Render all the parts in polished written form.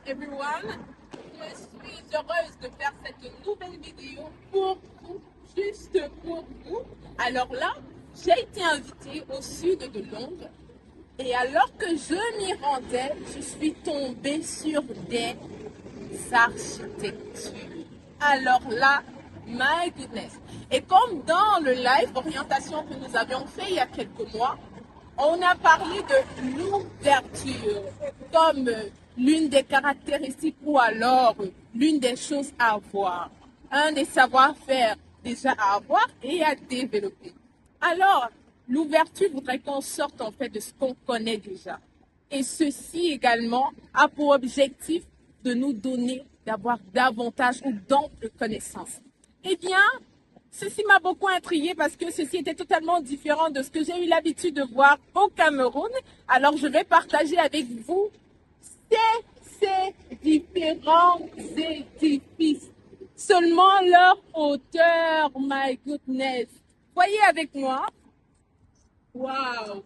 everyone. Je suis heureuse de faire cette nouvelle vidéo pour vous, juste pour vous. Alors là, j'ai été invitée au sud de Londres et alors que je m'y rendais, je suis tombée sur des architectures. Alors là, my goodness. Et comme dans le live orientation que nous avions fait il y a quelques mois, on a parlé de l'ouverture comme l'une des caractéristiques ou alors l'une des choses à avoir, un des savoir-faire déjà à avoir et à développer. Alors, l'ouverture voudrait qu'on sorte en fait de ce qu'on connaît déjà. Et ceci également a pour objectif de nous donner, d'avoir davantage ou d'amples connaissances. Eh bien, ceci m'a beaucoup intriguée parce que ceci était totalement différent de ce que j'ai eu l'habitude de voir au Cameroun. Alors, je vais partager avec vous ces différents édifices. Seulement leur hauteur, my goodness. Voyez avec moi. Waouh!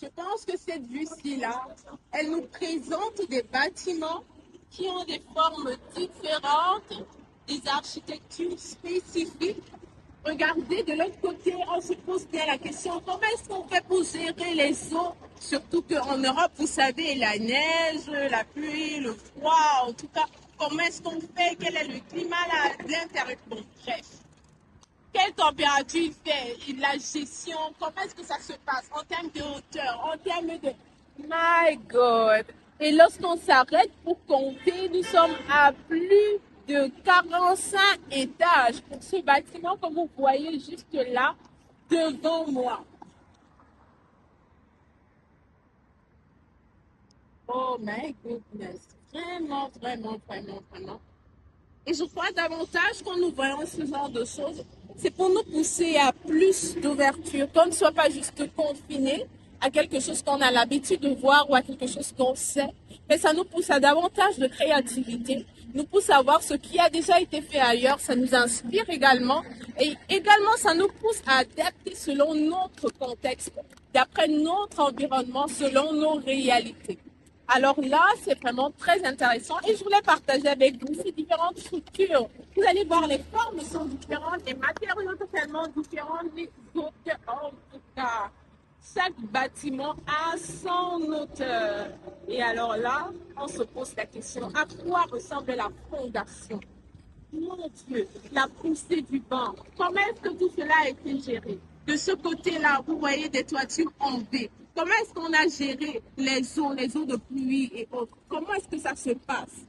Je pense que cette vue-ci là, elle nous présente des bâtiments qui ont des formes différentes, des architectures spécifiques. Regardez de l'autre côté, on se pose bien la question, comment est-ce qu'on fait pour gérer les eaux? Surtout qu'en Europe, vous savez, la neige, la pluie, le froid, en tout cas, comment est-ce qu'on fait? Quel est le climat là, à l'intérieur? Bon, bref. Quelle température il fait, et la gestion, comment est-ce que ça se passe en termes de hauteur, en termes de... My God! Et lorsqu'on s'arrête pour compter, nous sommes à plus de 45 étages pour ce bâtiment que vous voyez juste là devant moi. Oh my goodness! Vraiment, vraiment, vraiment, vraiment. Et je crois davantage quand nous voyons ce genre de choses, c'est pour nous pousser à plus d'ouverture, qu'on ne soit pas juste confiné à quelque chose qu'on a l'habitude de voir ou à quelque chose qu'on sait, mais ça nous pousse à davantage de créativité, nous pousse à voir ce qui a déjà été fait ailleurs, ça nous inspire également, et également ça nous pousse à adapter selon notre contexte, d'après notre environnement, selon nos réalités. Alors là, c'est vraiment très intéressant et je voulais partager avec vous ces différentes structures. Vous allez voir, les formes sont différentes, les matériaux totalement différents, les hauteurs en tout cas. Chaque bâtiment a son hauteur. Et alors là, on se pose la question, à quoi ressemble la fondation? Mon Dieu, la poussée du vent. Comment est-ce que tout cela a été géré? De ce côté-là, vous voyez des toitures en V. Comment est-ce qu'on a géré les eaux de pluie et autres? Comment est-ce que ça se passe?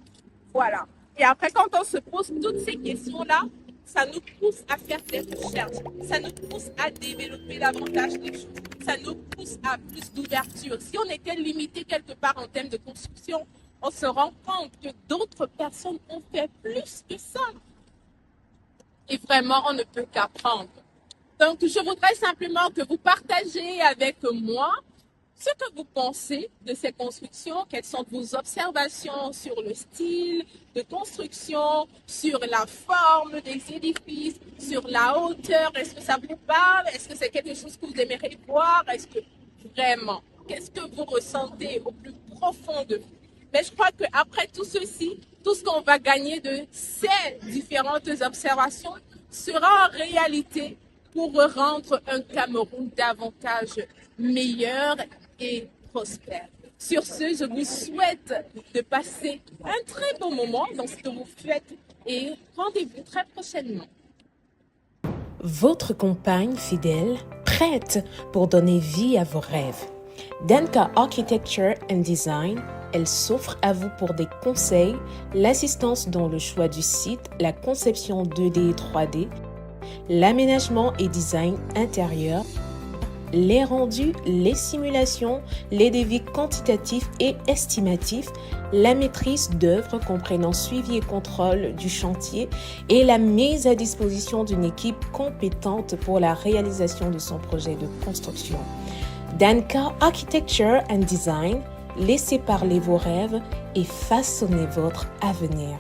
Voilà. Et après, quand on se pose toutes ces questions-là, ça nous pousse à faire des recherches. Ça nous pousse à développer davantage des choses. Ça nous pousse à plus d'ouverture. Si on était limité quelque part en termes de construction, on se rend compte que d'autres personnes ont fait plus que ça. Et vraiment, on ne peut qu'apprendre. Donc, je voudrais simplement que vous partagiez avec moi ce que vous pensez de ces constructions, quelles sont vos observations sur le style de construction, sur la forme des édifices, sur la hauteur, est-ce que ça vous parle, est-ce que c'est quelque chose que vous aimeriez voir, est-ce que vraiment, qu'est-ce que vous ressentez au plus profond de vous? Mais je crois qu'après tout ceci, tout ce qu'on va gagner de ces différentes observations sera en réalité pour rendre un Cameroun davantage meilleur et prospère. Sur ce, je vous souhaite de passer un très bon moment dans ce que vous faites et rendez-vous très prochainement. Votre compagne fidèle, prête pour donner vie à vos rêves. Danka Architecture and Design, elle s'offre à vous pour des conseils, l'assistance dans le choix du site, la conception 2D et 3D, l'aménagement et design intérieur, les rendus, les simulations, les devis quantitatifs et estimatifs, la maîtrise d'œuvre comprenant suivi et contrôle du chantier et la mise à disposition d'une équipe compétente pour la réalisation de son projet de construction. Danka Architecture and Design, laissez parler vos rêves et façonnez votre avenir.